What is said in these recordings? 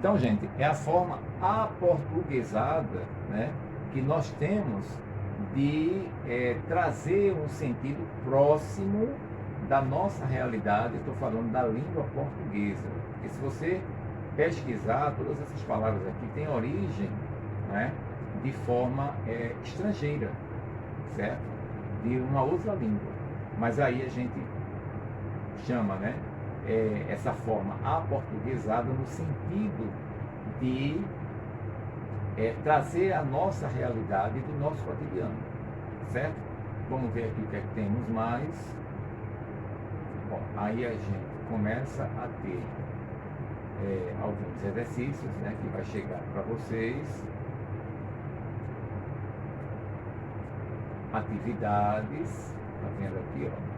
Então, gente, é a forma aportuguesada, né, que nós temos de trazer um sentido próximo da nossa realidade. Estou falando da língua portuguesa. Porque se você pesquisar, todas essas palavras aqui têm origem, né, de forma estrangeira, certo? De uma outra língua. Mas aí a gente chama, né, essa forma aportuguesada no sentido de trazer a nossa realidade do nosso cotidiano, certo? Vamos ver aqui o que é que temos mais. Bom, aí a gente começa a ter alguns exercícios, né, que vai chegar para vocês. Atividades, tá vendo aqui, ó?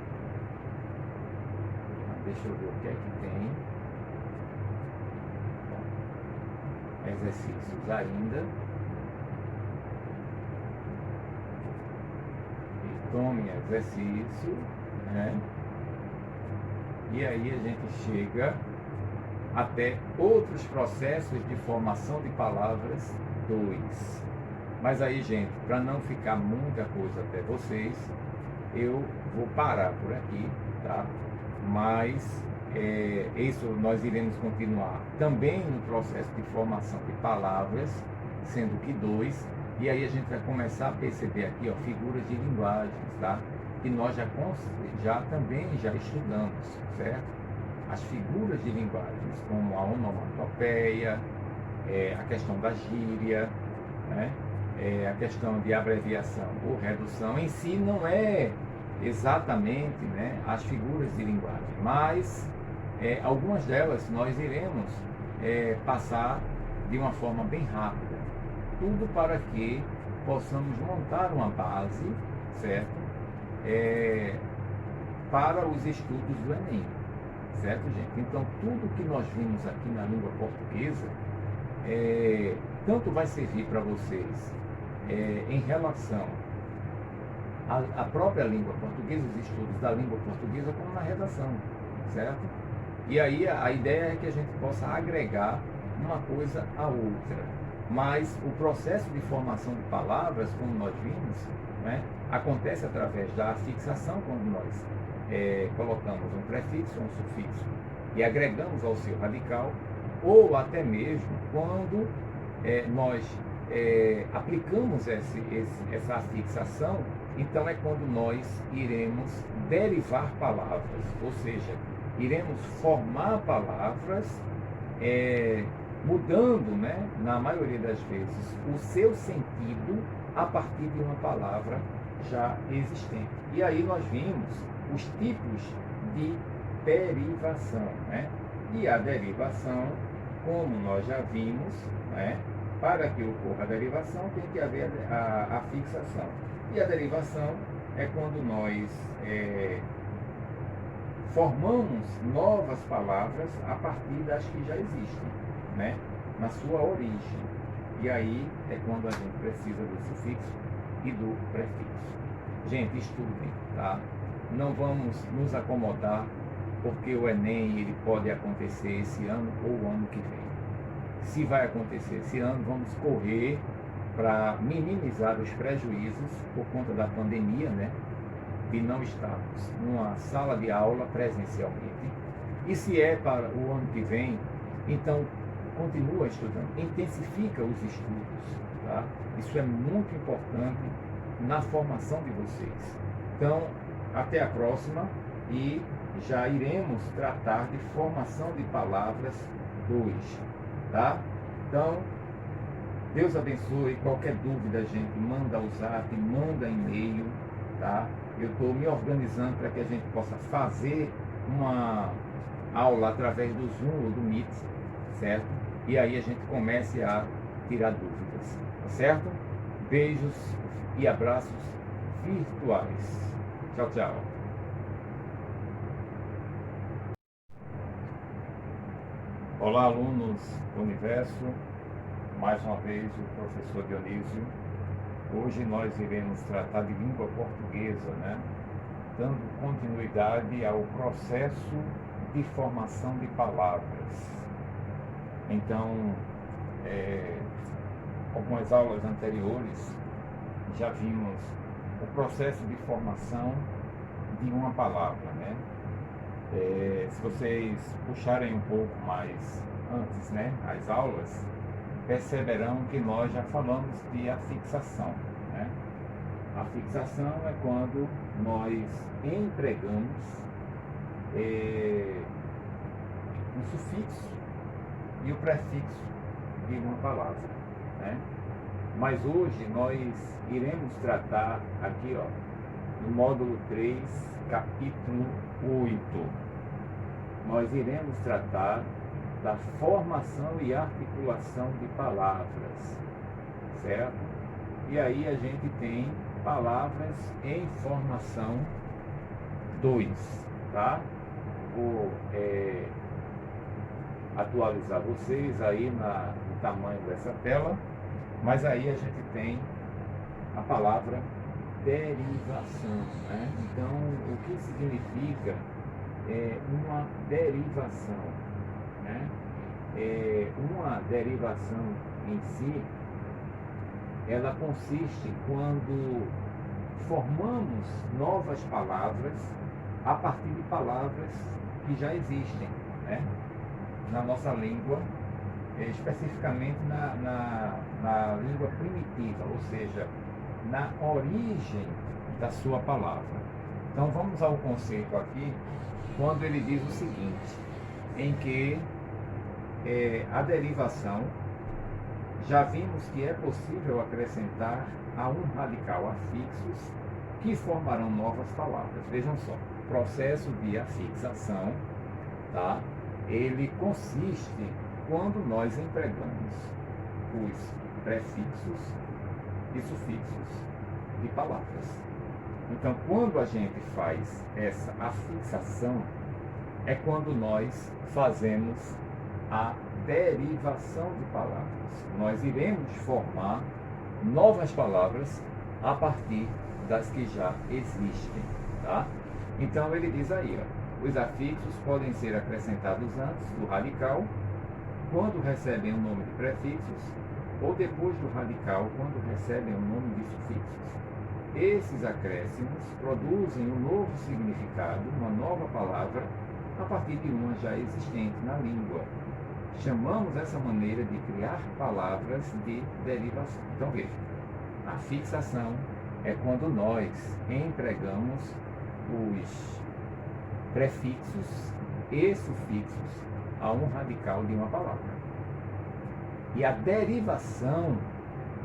Deixa eu ver o que é que tem. Bom, exercícios ainda. E tome exercício, né? E aí a gente chega até outros processos de formação de palavras 2. Mas aí, gente, para não ficar muita coisa até vocês, eu vou parar por aqui, tá? Mas isso nós iremos continuar também no processo de formação de palavras, sendo que 2, e aí a gente vai começar a perceber aqui, ó, figuras de linguagens, tá? Que nós também já estudamos, certo? As figuras de linguagens, como a onomatopeia, a questão da gíria, né? A questão de abreviação ou redução em si não é exatamente, né, as figuras de linguagem, mas algumas delas nós iremos passar de uma forma bem rápida, tudo para que possamos montar uma base, certo, para os estudos do Enem, certo, gente? Então tudo que nós vimos aqui na língua portuguesa tanto vai servir para vocês em relação à própria língua portuguesa, os estudos da língua portuguesa, como na redação, certo? E aí a ideia é que a gente possa agregar uma coisa à outra. Mas o processo de formação de palavras, como nós vimos, né, acontece através da fixação, quando nós colocamos um prefixo ou um sufixo e agregamos ao seu radical, ou até mesmo quando nós aplicamos essa fixação, então é quando nós iremos derivar palavras, ou seja, iremos formar palavras, mudando, né, na maioria das vezes, o seu sentido a partir de uma palavra já existente. E aí nós vimos os tipos de derivação, né? E a derivação, como nós já vimos, né, para que ocorra a derivação tem que haver a fixação. E a derivação é quando nós formamos novas palavras a partir das que já existem, né, na sua origem. E aí é quando a gente precisa do sufixo e do prefixo. Gente, estudem, tá? Não vamos nos acomodar porque o Enem ele pode acontecer esse ano ou o ano que vem. Se vai acontecer esse ano, vamos correr para minimizar os prejuízos por conta da pandemia, né? De não estarmos numa sala de aula presencialmente. E se é para o ano que vem, então continua estudando, intensifica os estudos, tá? Isso é muito importante na formação de vocês. Então, até a próxima e já iremos tratar de formação de palavras 2, tá? Então, Deus abençoe. Qualquer dúvida, gente, manda o zap, manda e-mail, tá? Eu estou me organizando para que a gente possa fazer uma aula através do Zoom ou do Meet, certo? E aí a gente comece a tirar dúvidas, tá certo? Beijos e abraços virtuais. Tchau, tchau. Olá, alunos do Universo. Mais uma vez, o professor Dionísio. Hoje nós iremos tratar de língua portuguesa, né? Dando continuidade ao processo de formação de palavras. Então, algumas aulas anteriores já vimos o processo de formação de uma palavra, né? Se vocês puxarem um pouco mais antes, né, as aulas, perceberão que nós já falamos de afixação, né? A fixação é quando nós empregamos o sufixo e o prefixo de uma palavra, né? Mas hoje nós iremos tratar aqui, ó, no módulo 3, capítulo 8. Nós iremos tratar da formação e articulação de palavras, certo? E aí a gente tem palavras em formação 2, tá? Vou atualizar vocês aí no tamanho dessa tela, mas aí a gente tem a palavra derivação, né? Então, o que significa uma derivação, né? Uma derivação em si, ela consiste quando formamos novas palavras a partir de palavras que já existem, né, na nossa língua, especificamente na língua primitiva, ou seja, na origem da sua palavra. Então vamos ao conceito aqui, quando ele diz o seguinte, em que a derivação, já vimos que é possível acrescentar a um radical afixos que formarão novas palavras. Vejam só, o processo de afixação, tá? Ele consiste quando nós empregamos os prefixos e sufixos de palavras. Então, quando a gente faz essa afixação, é quando nós fazemos a derivação de palavras. Nós iremos formar novas palavras a partir das que já existem, tá? Então ele diz aí, ó, os afixos podem ser acrescentados antes do radical, quando recebem o nome de prefixos, ou depois do radical, quando recebem o nome de sufixos. Esses acréscimos produzem um novo significado, uma nova palavra, a partir de uma já existente na língua. Chamamos essa maneira de criar palavras de derivação. Então veja, a fixação é quando nós empregamos os prefixos e sufixos a um radical de uma palavra. E a derivação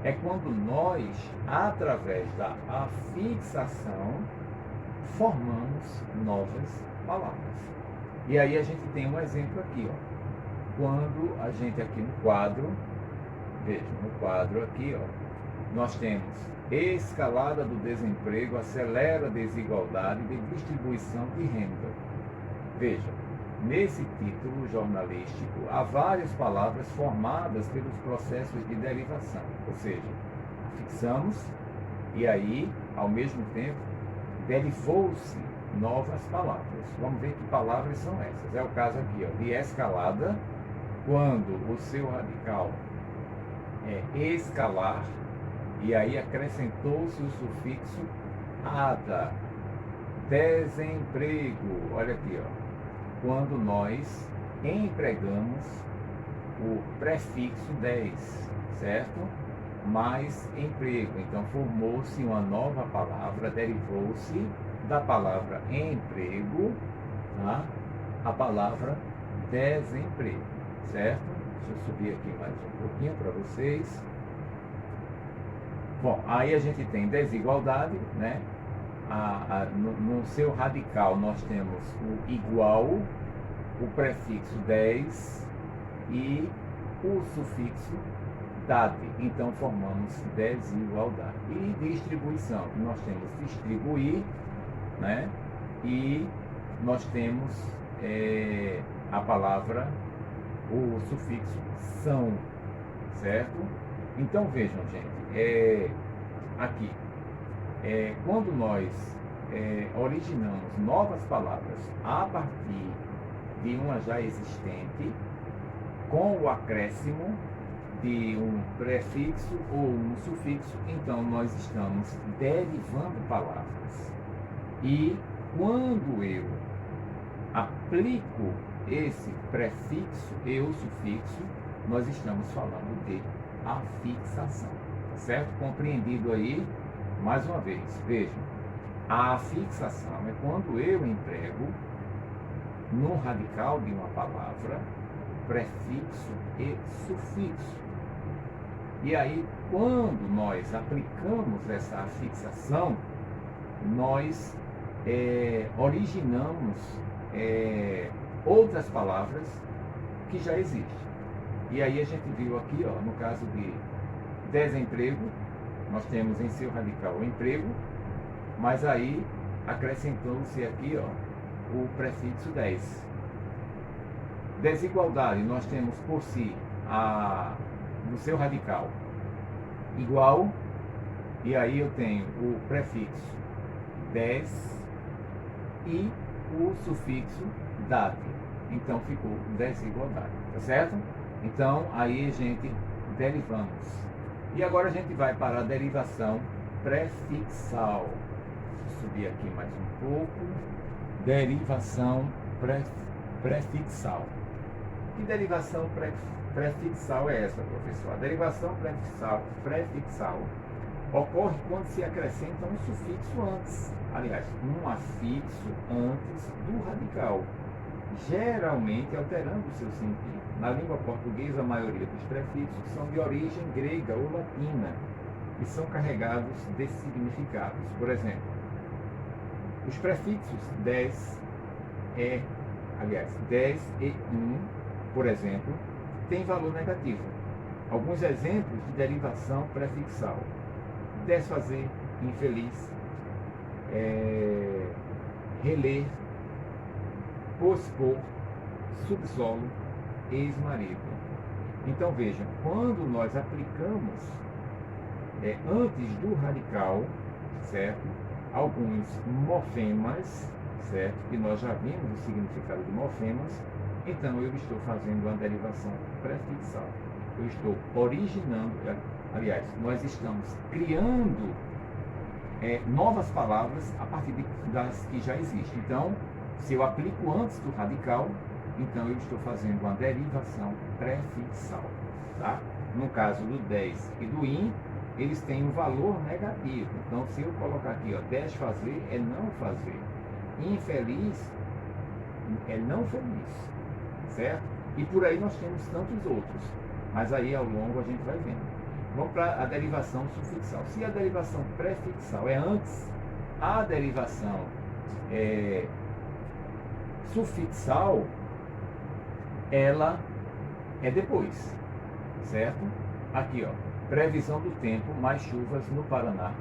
é quando nós, através da afixação, formamos novas palavras. E aí a gente tem um exemplo aqui, ó. Quando a gente aqui no quadro, veja, no quadro aqui, ó, nós temos escalada do desemprego acelera a desigualdade de distribuição de renda. Veja, nesse título jornalístico há várias palavras formadas pelos processos de derivação, ou seja, fixamos e aí, ao mesmo tempo, derivou-se novas palavras. Vamos ver que palavras são essas. É o caso aqui, ó, de escalada, quando o seu radical é escalar, e aí acrescentou-se o sufixo ada, desemprego. Olha aqui, ó, quando nós empregamos o prefixo 10, certo? Mais emprego. Então formou-se uma nova palavra, derivou-se da palavra emprego, tá? A palavra desemprego, certo? Deixa eu subir aqui mais um pouquinho para vocês. Bom, aí a gente tem desigualdade, né? No seu radical nós temos o igual, o prefixo 10 e o sufixo dade. Então formamos desigualdade. E distribuição, nós temos distribuir, né? E nós temos a palavra, o sufixo são, certo? Então vejam, gente, aqui, quando nós originamos novas palavras a partir de uma já existente, com o acréscimo de um prefixo ou um sufixo, então nós estamos derivando palavras. E quando eu aplico esse prefixo e o sufixo, nós estamos falando de afixação, tá certo? Compreendido aí, mais uma vez, vejam, a afixação é quando eu emprego no radical de uma palavra prefixo e sufixo. E aí, quando nós aplicamos essa afixação, nós originamos outras palavras que já existem. E aí a gente viu aqui, ó, no caso de desemprego, nós temos em seu radical o emprego, mas aí acrescentou-se aqui, ó, o prefixo 10. Desigualdade, nós temos por si no seu radical igual, e aí eu tenho o prefixo 10 e o sufixo dade. Então ficou desigualdade, tá certo? Então aí a gente derivamos. E agora a gente vai para a derivação prefixal. Deixa eu subir aqui mais um pouco. Derivação prefixal. Que derivação prefixal é essa, professor? A derivação prefixal ocorre quando se acrescenta um sufixo antes. Aliás, um afixo antes do radical, geralmente alterando o seu sentido. Na língua portuguesa, a maioria dos prefixos são de origem grega ou latina e são carregados de significados. Por exemplo, os prefixos 10 e 1, por exemplo, têm valor negativo. Alguns exemplos de derivação prefixal: desfazer, infeliz, reler, pospor, subsolo, ex-marido. Então vejam, quando nós aplicamos antes do radical, certo, alguns morfemas, certo, que nós já vimos o significado de morfemas, então eu estou fazendo uma derivação prefixal. Eu estou originando, aliás, nós estamos criando novas palavras a partir das que já existem. Então, se eu aplico antes do radical, então eu estou fazendo uma derivação prefixal, tá? No caso do 10 e do in, eles têm um valor negativo. Então, se eu colocar aqui, ó, desfazer é não fazer, infeliz é não feliz, certo? E por aí nós temos tantos outros, mas aí ao longo a gente vai vendo. Vamos para a derivação sufixal. Se a derivação prefixal é antes, a derivação sufixal, ela é depois, certo? Aqui, ó, previsão do tempo, mais chuvas no Paraná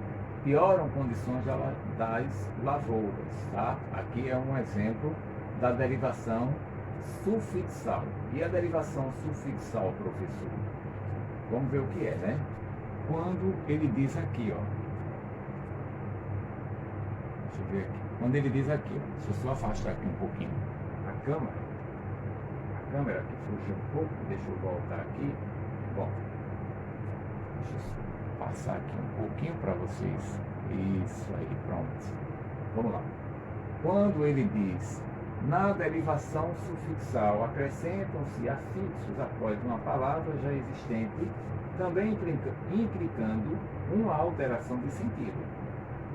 pioram condições das lavouras, tá? Aqui é um exemplo da derivação sufixal. E a derivação sufixal, professor? Vamos ver o que é, né? Quando ele diz aqui, ó. Deixa eu ver aqui. Quando ele diz aqui, ó. Deixa eu só afastar aqui um pouquinho a câmera aqui fugiu um pouco. Deixa eu voltar aqui. Bom, deixa eu passar aqui um pouquinho para vocês. Isso aí, pronto. Vamos lá. Quando ele diz: na derivação sufixal acrescentam-se afixos após uma palavra já existente, também implicando uma alteração de sentido.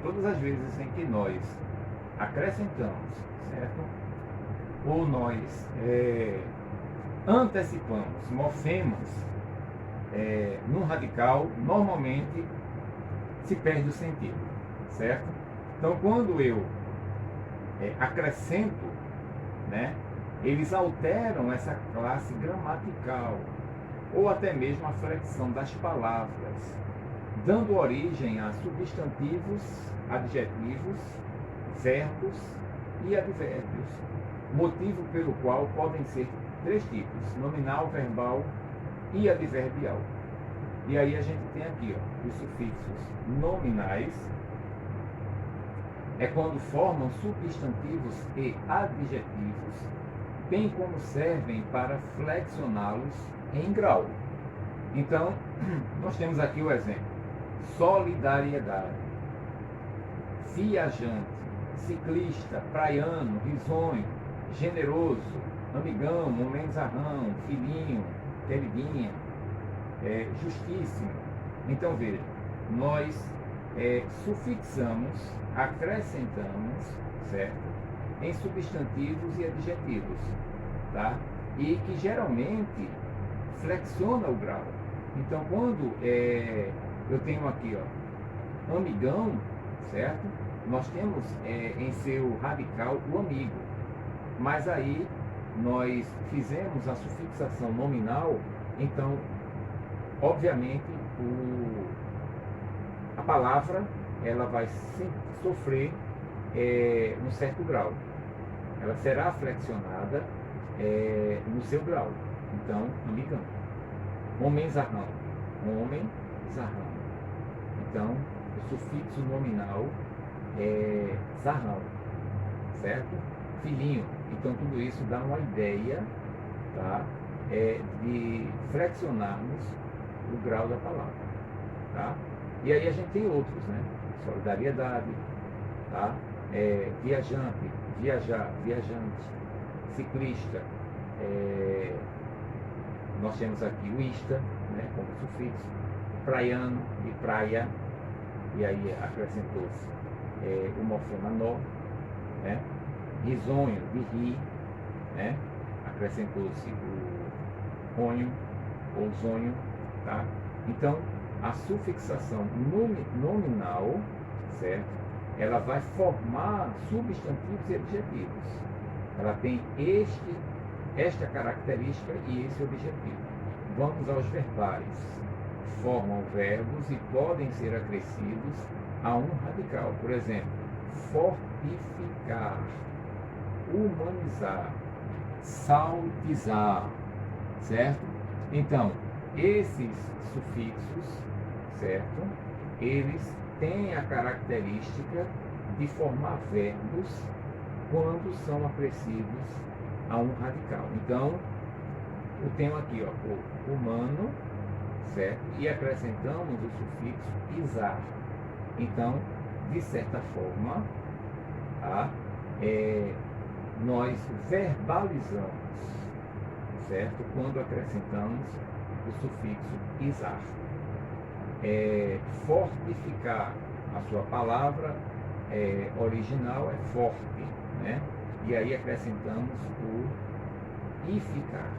Todas as vezes em que nós acrescentamos, certo? Ou nós antecipamos morfemas num radical, normalmente se perde o sentido, certo? Então, quando eu acrescento, né, eles alteram essa classe gramatical, ou até mesmo a flexão das palavras, dando origem a substantivos, adjetivos, verbos e advérbios, motivo pelo qual podem ser 3 tipos: nominal, verbal e adverbial. E aí a gente tem aqui, ó, os sufixos nominais, é quando formam substantivos e adjetivos bem como servem para flexioná-los em grau. Então, nós temos aqui o exemplo: solidariedade, viajante, ciclista, praiano, risonho, generoso, amigão, momenzarrão, filhinho, queridinha, justíssimo. Então veja, nós sufixamos, acrescentamos, certo? Em substantivos e adjetivos, tá? E que geralmente flexiona o grau. Então quando eu tenho aqui, ó, amigão, certo? Nós temos em seu radical o amigo, mas aí nós fizemos a sufixação nominal, então obviamente a palavra ela vai sofrer um certo grau, ela será flexionada no seu grau. Então, amigão, homem-zarrão, homem-zarrão. Então, o sufixo nominal é zarrão, certo? Filhinho. Então, tudo isso dá uma ideia, tá? De flexionarmos o grau da palavra, tá? E aí a gente tem outros, né? Solidariedade, tá? Viajante, viajar, viajante, ciclista. Nós temos aqui o ista, né? Como sufixo, praiano e praia, e aí acrescentou-se o morfema nó, né? Risonho, de rir, né? Acrescentou-se o ronho ou zonho, tá? Então, a sufixação nominal, certo? Ela vai formar substantivos e adjetivos. Ela tem esta característica e esse objetivo. Vamos aos verbais. Formam verbos e podem ser acrescidos a um radical. Por exemplo, fortificar, humanizar, saltizar, certo? Então, esses sufixos, certo? Eles têm a característica de formar verbos quando são acrescidos a um radical. Então, eu tenho aqui, ó, o humano, certo? E acrescentamos o sufixo izar. Então, de certa forma, tá? Nós verbalizamos, certo? Quando acrescentamos o sufixo izar. Fortificar, a sua palavra original é forte, né? E aí acrescentamos o ificar.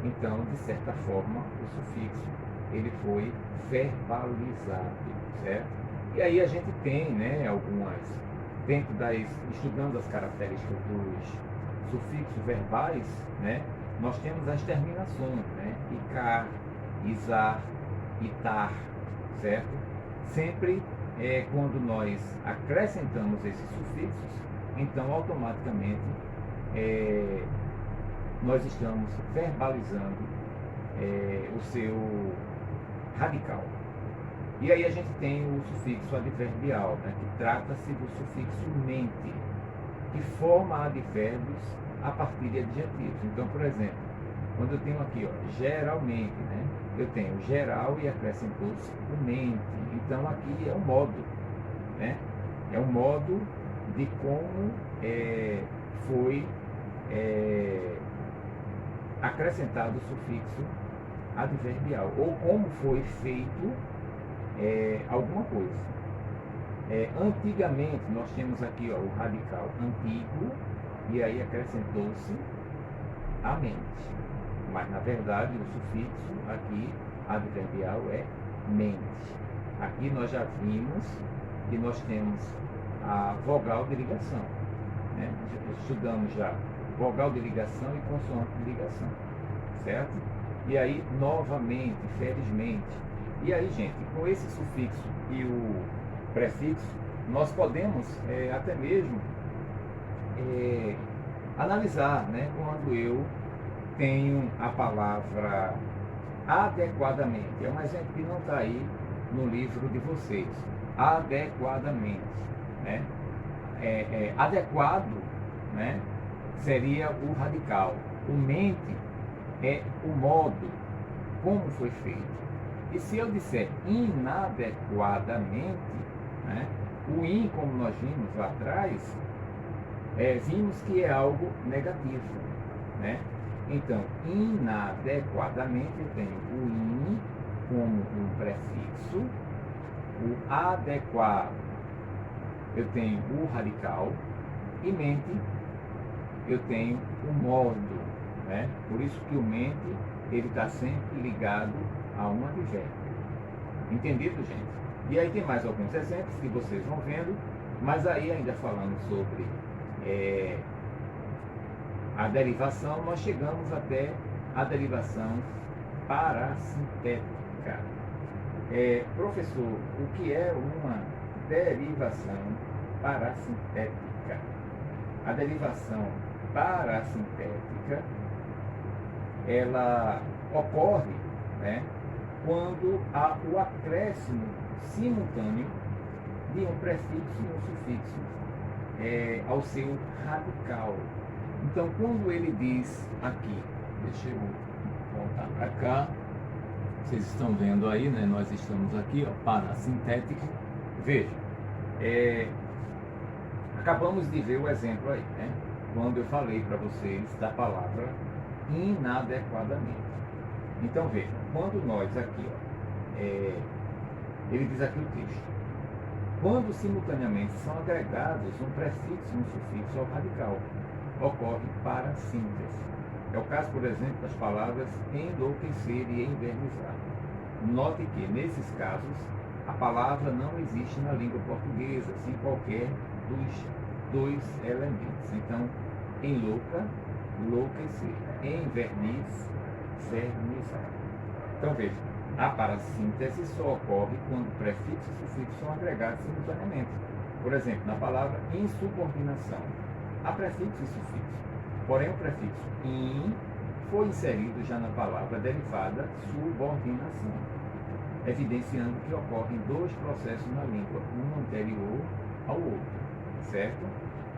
Então, de certa forma, o sufixo ele foi verbalizado, certo? E aí a gente tem, né, algumas, dentro estudando as características dos sufixos verbais, né, nós temos as terminações, né, icar, izar, itar, certo? Sempre quando nós acrescentamos esses sufixos, então automaticamente nós estamos verbalizando o seu radical. E aí a gente tem o sufixo adverbial, né, que trata-se do sufixo mente, que forma advérbios a partir de adjetivos. Então, por exemplo, quando eu tenho aqui, ó, geralmente, né, eu tenho geral e acrescentou-se o mente. Então, aqui é um modo, né? É um modo de como foi acrescentado o sufixo adverbial, ou como foi feito alguma coisa. Antigamente, nós temos aqui, ó, o radical antigo, e aí acrescentou-se a mente. Mas, na verdade, o sufixo aqui adverbial é mente. Aqui nós já vimos que nós temos a vogal de ligação, né? Estudamos já vogal de ligação e consoante de ligação, certo? E aí, novamente, felizmente. E aí, gente, com esse sufixo e o prefixo, nós podemos até mesmo analisar, né, quando eu tenho a palavra adequadamente. É um exemplo que não está aí no livro de vocês. Adequadamente, né? Adequado, né, seria o radical. O mente é o modo, como foi feito. E se eu disser inadequadamente, né, o in, como nós vimos lá atrás, vimos que é algo negativo, né? Então, inadequadamente, eu tenho o in como um prefixo, o adequado, eu tenho o radical, e mente, eu tenho o modo, né? Por isso que o mente, ele está sempre ligado a um advérbio. Entendido, gente? E aí tem mais alguns exemplos que vocês vão vendo, mas aí ainda falando sobre a derivação, nós chegamos até a derivação parasintética. Professor, o que é uma derivação parasintética? A derivação parasintética, ela ocorre, né, quando há o acréscimo simultâneo de um prefixo e um sufixo ao seu radical. Então, quando ele diz aqui, deixa eu voltar para cá, vocês estão vendo aí, né? Nós estamos aqui, ó, parasintético. Veja, acabamos de ver o exemplo aí, né? Quando eu falei para vocês da palavra inadequadamente. Então, veja, quando nós aqui, ó, ele diz aqui o texto, quando simultaneamente são agregados um prefixo e um sufixo ao radical, ocorre parassíntese. É o caso, por exemplo, das palavras enlouquecer e envernizar. Note que, nesses casos, a palavra não existe na língua portuguesa, sem qualquer dos dois elementos. Então, enlouca, enlouquecer, enverniz, vernizar. Então, veja, a parassíntese só ocorre quando prefixo e sufixo são agregados simultaneamente. Por exemplo, na palavra insubordinação, há prefixo e sufixo. Porém, o prefixo in foi inserido já na palavra derivada subordinação, evidenciando que ocorrem dois processos na língua, um anterior ao outro, certo?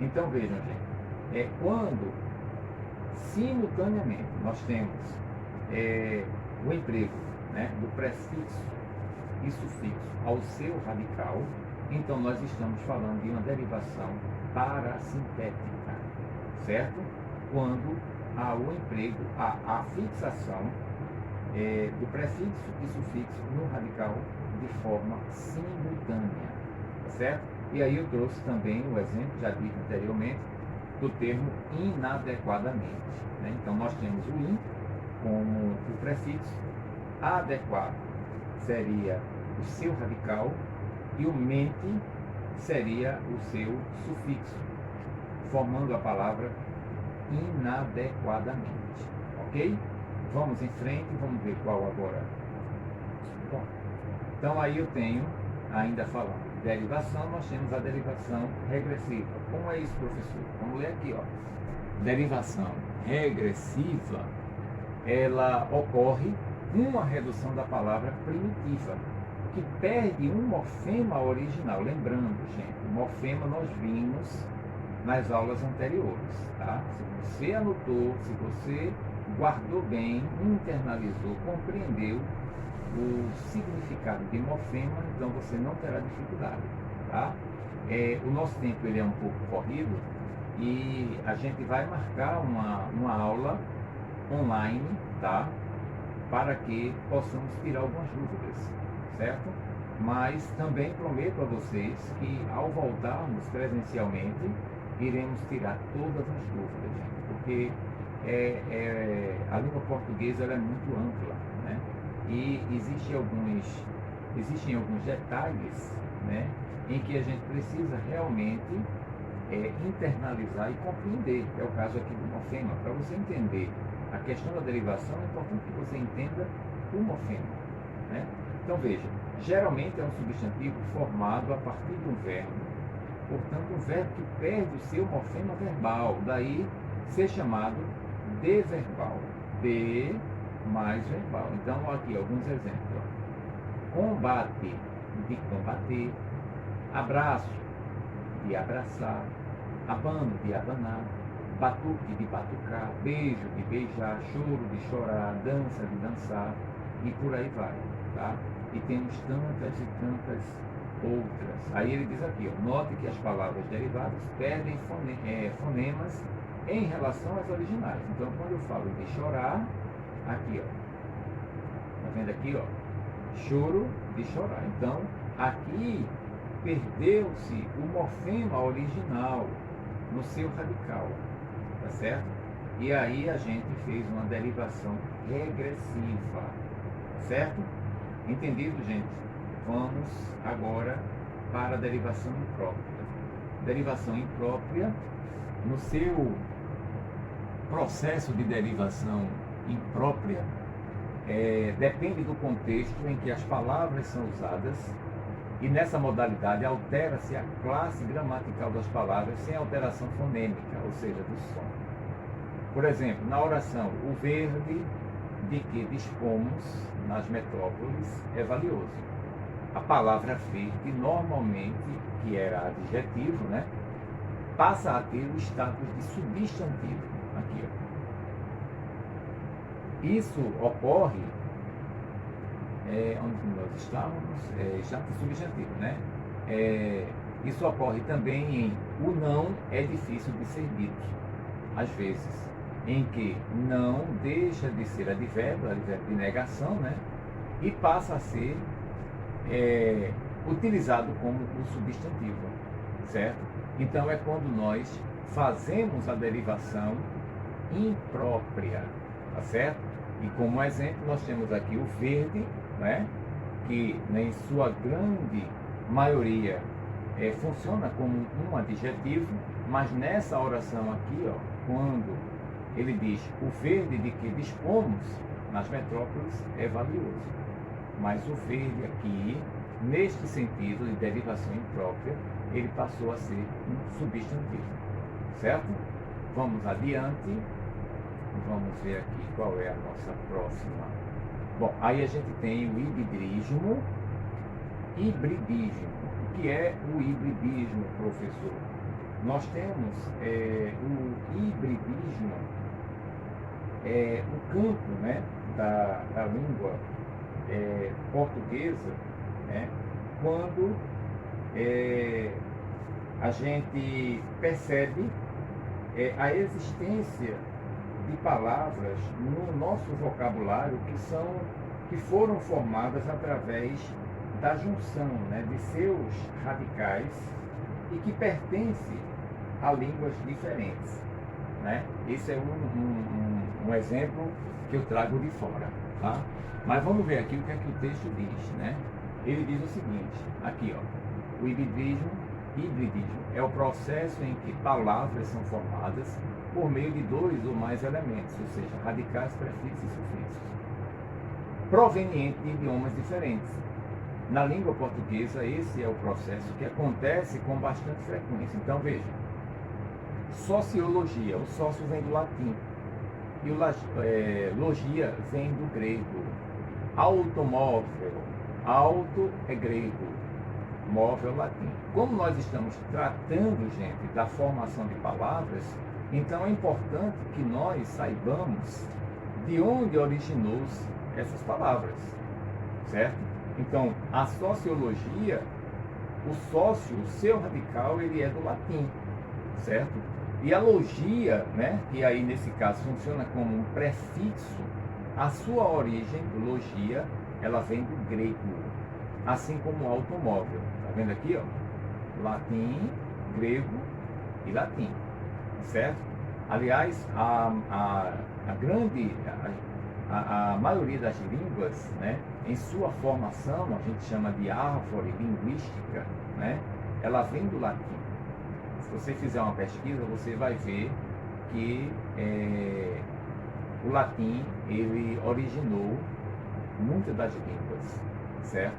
Então, vejam, gente, quando simultaneamente nós temos o emprego, né, do prefixo e sufixo ao seu radical, então nós estamos falando de uma derivação parasintética, certo? Quando há o emprego, a fixação do prefixo e sufixo no radical de forma simultânea, certo? E aí eu trouxe também o exemplo, já dito anteriormente, do termo inadequadamente, né? Então nós temos o in como o prefixo, adequado seria o seu radical e o mente seria o seu sufixo, formando a palavra inadequadamente. Ok? Vamos em frente, vamos ver qual agora. Bom, então aí eu tenho, ainda falando de derivação, nós temos a derivação regressiva. Como é isso, professor? Vamos ler aqui, ó. Derivação regressiva, ela ocorre uma redução da palavra primitiva, que perde um morfema original. Lembrando, gente, o morfema nós vimos nas aulas anteriores, tá? Se você anotou, se você guardou bem, internalizou, compreendeu o significado de morfema, então você não terá dificuldade, tá? O nosso tempo ele é um pouco corrido e a gente vai marcar uma aula online, tá? Para que possamos tirar algumas dúvidas, certo? Mas também prometo a vocês que ao voltarmos presencialmente, iremos tirar todas as dúvidas, gente, porque a língua portuguesa ela é muito ampla, né? E existem alguns detalhes, né, em que a gente precisa realmente internalizar e compreender. É o caso aqui do morfema. Para você entender a questão da derivação, é importante que você entenda o morfema, né? Então veja, geralmente é um substantivo formado a partir de um verbo, portanto um verbo que perde o seu morfema verbal, daí ser chamado de verbal, de mais verbal. Então aqui alguns exemplos, ó. Combate, de combater, abraço, de abraçar, abano, de abanar, batuque de batucar, beijo de beijar, choro de chorar, dança de dançar e por aí vai, tá? E temos tantas e tantas outras. Aí ele diz aqui, ó, note que as palavras derivadas perdem fonemas em relação às originais. Então, quando eu falo de chorar, aqui, ó, tá vendo aqui, ó, choro de chorar. Então, aqui perdeu-se o morfema original no seu radical, tá certo? E aí a gente fez uma derivação regressiva, tá certo? Entendido, gente? Vamos agora para a derivação imprópria. Derivação imprópria, no seu processo de derivação imprópria, depende do contexto em que as palavras são usadas, e nessa modalidade altera-se a classe gramatical das palavras sem alteração fonêmica, ou seja, do som. Por exemplo, na oração, o verde de que dispomos nas metrópoles é valioso. A palavra verde, normalmente, que era adjetivo, né, passa a ter o status de substantivo. Aqui, ó. Isso ocorre onde nós estávamos, status substantivo, né? Isso ocorre também em o não é difícil de ser dito, às vezes, em que não deixa de ser advérbio de negação, né? E passa a ser utilizado como o substantivo, certo? Então é quando nós fazemos a derivação imprópria, tá certo? E como exemplo nós temos aqui o verde, né? Que em sua grande maioria funciona como um adjetivo, mas nessa oração aqui, ó, quando ele diz o verde de que dispomos nas metrópoles é valioso. Mas o verde aqui, neste sentido de derivação imprópria, ele passou a ser um substantivo, certo? Vamos adiante, vamos ver aqui qual é a nossa próxima. Bom, aí a gente tem o hibridismo. O que é o hibridismo, professor? Nós temos o hibridismo, o campo, né, da língua portuguesa, né, quando a gente percebe a existência de palavras no nosso vocabulário que foram formadas através da junção, né, de seus radicais e que pertencem a línguas diferentes, né? Esse é um exemplo que eu trago de fora, tá? Mas vamos ver aqui o que é que o texto diz, né? Ele diz o seguinte, aqui, ó, o hibridismo é o processo em que palavras são formadas por meio de dois ou mais elementos, ou seja, radicais, prefixos e sufixos, provenientes de idiomas diferentes. Na língua portuguesa, esse é o processo que acontece com bastante frequência. Então, veja, sociologia, o sócio vem do latim, e o logia vem do grego. Automóvel, auto é grego, móvel latim. Como nós estamos tratando, gente, da formação de palavras, então é importante que nós saibamos de onde originou-se essas palavras, certo? Então, a sociologia, o sócio, o seu radical, ele é do latim, certo? E a logia, né, que aí nesse caso funciona como um prefixo, a sua origem, logia, ela vem do grego, assim como o automóvel. Tá vendo aqui, ó? Latim, grego e latim, certo? Aliás, a maioria das línguas, né, em sua formação, a gente chama de árvore linguística, né, ela vem do latim. Se você fizer uma pesquisa, você vai ver que o latim, ele originou muitas das línguas, certo?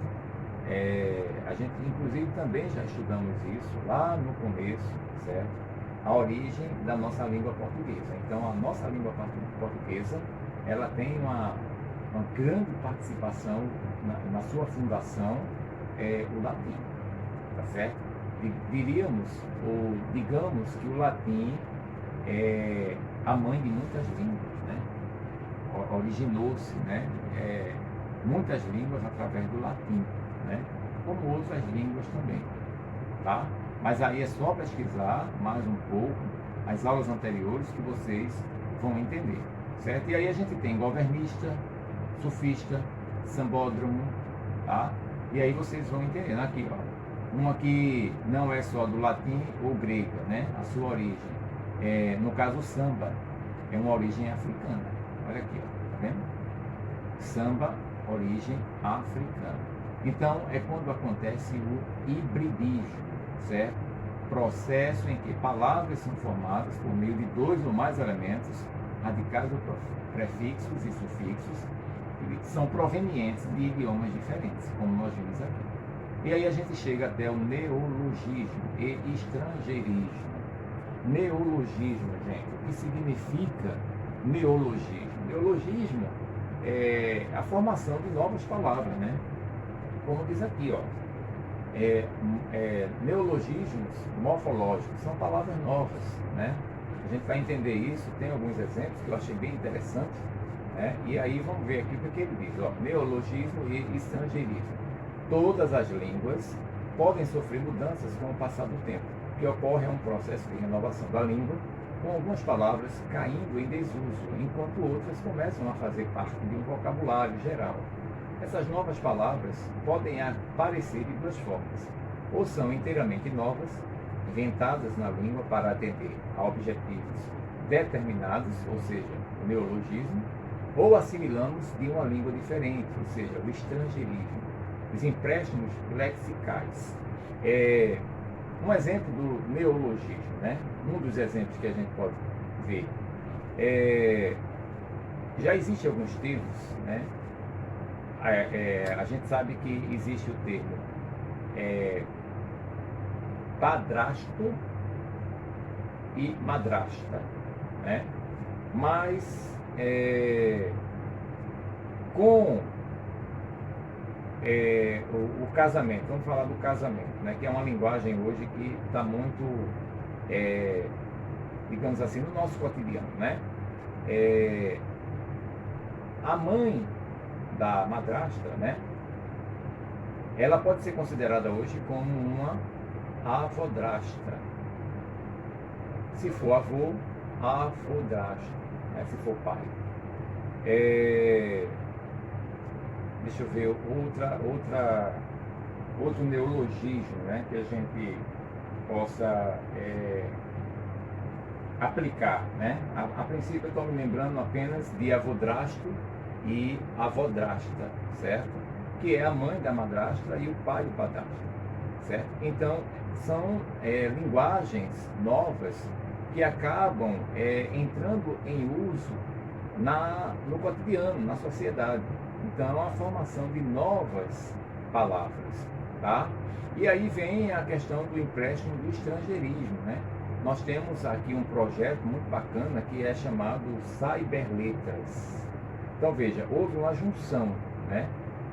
A gente, inclusive, também já estudamos isso lá no começo, certo? A origem da nossa língua portuguesa. Então, a nossa língua portuguesa, ela tem uma grande participação na sua fundação, o latim, tá certo? Diríamos, ou digamos que o latim é a mãe de muitas línguas, né? Originou-se, né? Muitas línguas através do latim, né? Como outras línguas também, tá? Mas aí é só pesquisar mais um pouco as aulas anteriores que vocês vão entender, certo? E aí a gente tem governista, sufista, sambódromo, tá? E aí vocês vão entendendo aqui, ó, uma que não é só do latim ou grega, né? A sua origem. No caso, o samba é uma origem africana. Olha aqui, ó, tá vendo? Samba, origem africana. Então, é quando acontece o hibridismo, certo? Processo em que palavras são formadas por meio de dois ou mais elementos, radicais ou prefixos e sufixos, que são provenientes de idiomas diferentes, como nós vimos aqui. E aí a gente chega até o neologismo e estrangeirismo. Neologismo, gente, o que significa neologismo? Neologismo é a formação de novas palavras, né? Como diz aqui, ó, neologismos morfológicos são palavras novas, né? A gente vai entender isso, tem alguns exemplos que eu achei bem interessantes, né? E aí vamos ver aqui o que ele diz, ó, neologismo e estrangeirismo. Todas as línguas podem sofrer mudanças com o passar do tempo, que ocorre um processo de renovação da língua, com algumas palavras caindo em desuso, enquanto outras começam a fazer parte de um vocabulário geral. Essas novas palavras podem aparecer de duas formas, ou são inteiramente novas, inventadas na língua para atender a objetivos determinados, ou seja, o neologismo, ou assimilamos de uma língua diferente, ou seja, o estrangeirismo, os empréstimos lexicais. Um exemplo do neologismo, né? Um dos exemplos que a gente pode ver. Já existem alguns termos, né? A gente sabe que existe o termo padrasto e madrasta, né? Mas com o casamento, vamos falar do casamento, né? Que é uma linguagem hoje que está muito, digamos assim, no nosso cotidiano, né? A mãe da madrasta, né? Ela pode ser considerada hoje como uma avodrasta. Se for avô, avodrasta, né? Se for pai. Deixa eu ver outro neologismo, né, que a gente possa aplicar, né? A princípio eu estou me lembrando apenas de avodrasto e avodrasta, certo? Que é a mãe da madrasta e o pai do padrasto, certo? Então são linguagens novas que acabam entrando em uso no cotidiano, na sociedade. Então, a formação de novas palavras, tá? E aí vem a questão do empréstimo do estrangeirismo, né? Nós temos aqui um projeto muito bacana que é chamado Cyberletras. Então, veja, houve uma junção, né?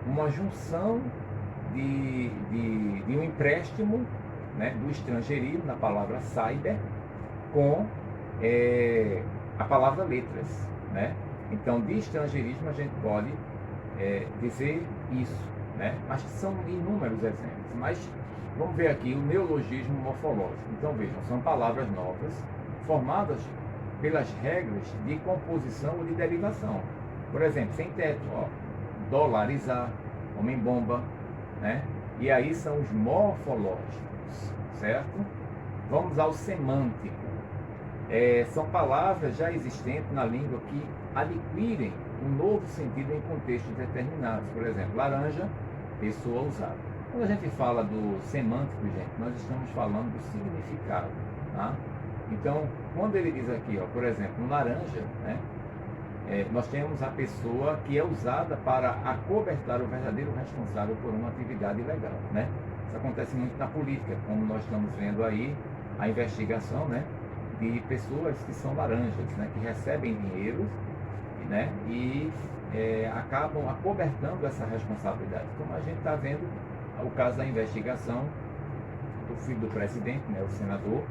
Uma junção de um empréstimo, né, do estrangeirismo, na palavra cyber, com a palavra letras, né? Então, de estrangeirismo a gente pode dizer isso, né? Mas são inúmeros exemplos. Mas vamos ver aqui o neologismo morfológico. Então vejam, são palavras novas formadas pelas regras de composição ou de derivação. Por exemplo, sem teto, ó, dolarizar, homem-bomba, né? E aí são os morfológicos, certo? Vamos ao semântico. São palavras já existentes na língua que adquirem um novo sentido em contextos determinados. Por exemplo, laranja, pessoa usada. Quando a gente fala do semântico, gente, nós estamos falando do significado, tá? Então, quando ele diz aqui, ó, por exemplo, um laranja, né, nós temos a pessoa que é usada para acobertar o verdadeiro responsável por uma atividade ilegal, né? Isso acontece muito na política, como nós estamos vendo aí a investigação, né, de pessoas que são laranjas, né, que recebem dinheiro, né, e acabam acobertando essa responsabilidade. Como a gente está vendo o caso da investigação do filho do presidente, né, o senador,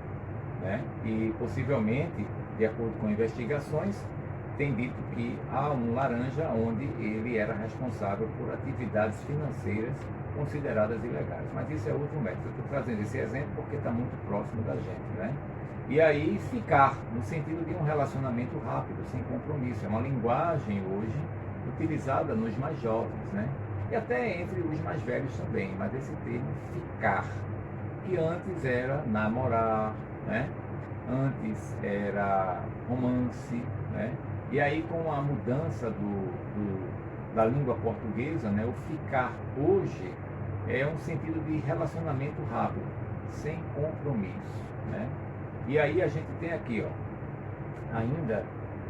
né, e possivelmente de acordo com investigações, tem dito que há um laranja onde ele era responsável por atividades financeiras consideradas ilegais. Mas isso é outro método. Eu estou trazendo esse exemplo porque está muito próximo da gente, né? E aí ficar, no sentido de um relacionamento rápido, sem compromisso. É uma linguagem hoje utilizada nos mais jovens, né? E até entre os mais velhos também, mas esse termo ficar, que antes era namorar, né? Antes era romance, né? E aí com a mudança da língua portuguesa, né? O ficar hoje é um sentido de relacionamento rápido, sem compromisso, né? E aí a gente tem aqui, ó, ainda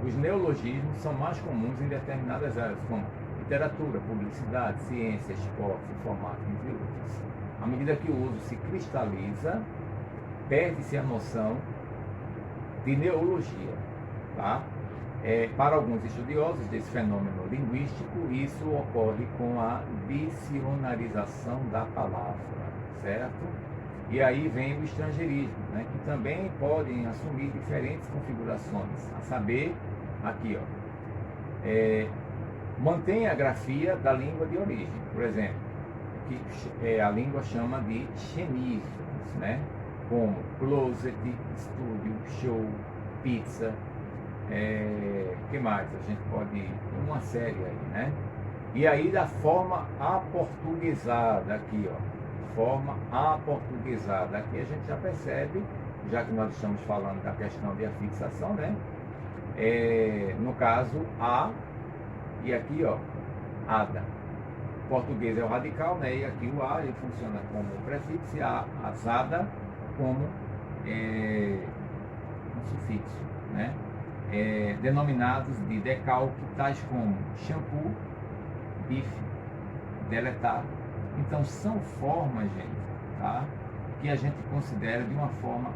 os neologismos são mais comuns em determinadas áreas, como literatura, publicidade, ciência, esporte, informática, entre outras. À medida que o uso se cristaliza, perde-se a noção de neologia, tá? Para alguns estudiosos desse fenômeno linguístico, isso ocorre com a dicionarização da palavra, certo? E aí vem o estrangeirismo, né, que também podem assumir diferentes configurações, a saber, aqui, ó, mantém a grafia da língua de origem, por exemplo, que a língua chama de xenismos, né, como closet, estúdio, show, pizza, que mais? A gente pode, uma série aí, né? E aí da forma aportuguesada aqui, ó, forma aportuguesada, aqui a gente já percebe, já que nós estamos falando da questão de afixação, né? No caso, a, e aqui, ó, ada. Português é o radical, né? E aqui o a, ele funciona como prefixo e a asada como um sufixo, né? Denominados de decalque, tais como shampoo, bife, deletar. Então são formas, gente, tá? Que a gente considera de uma forma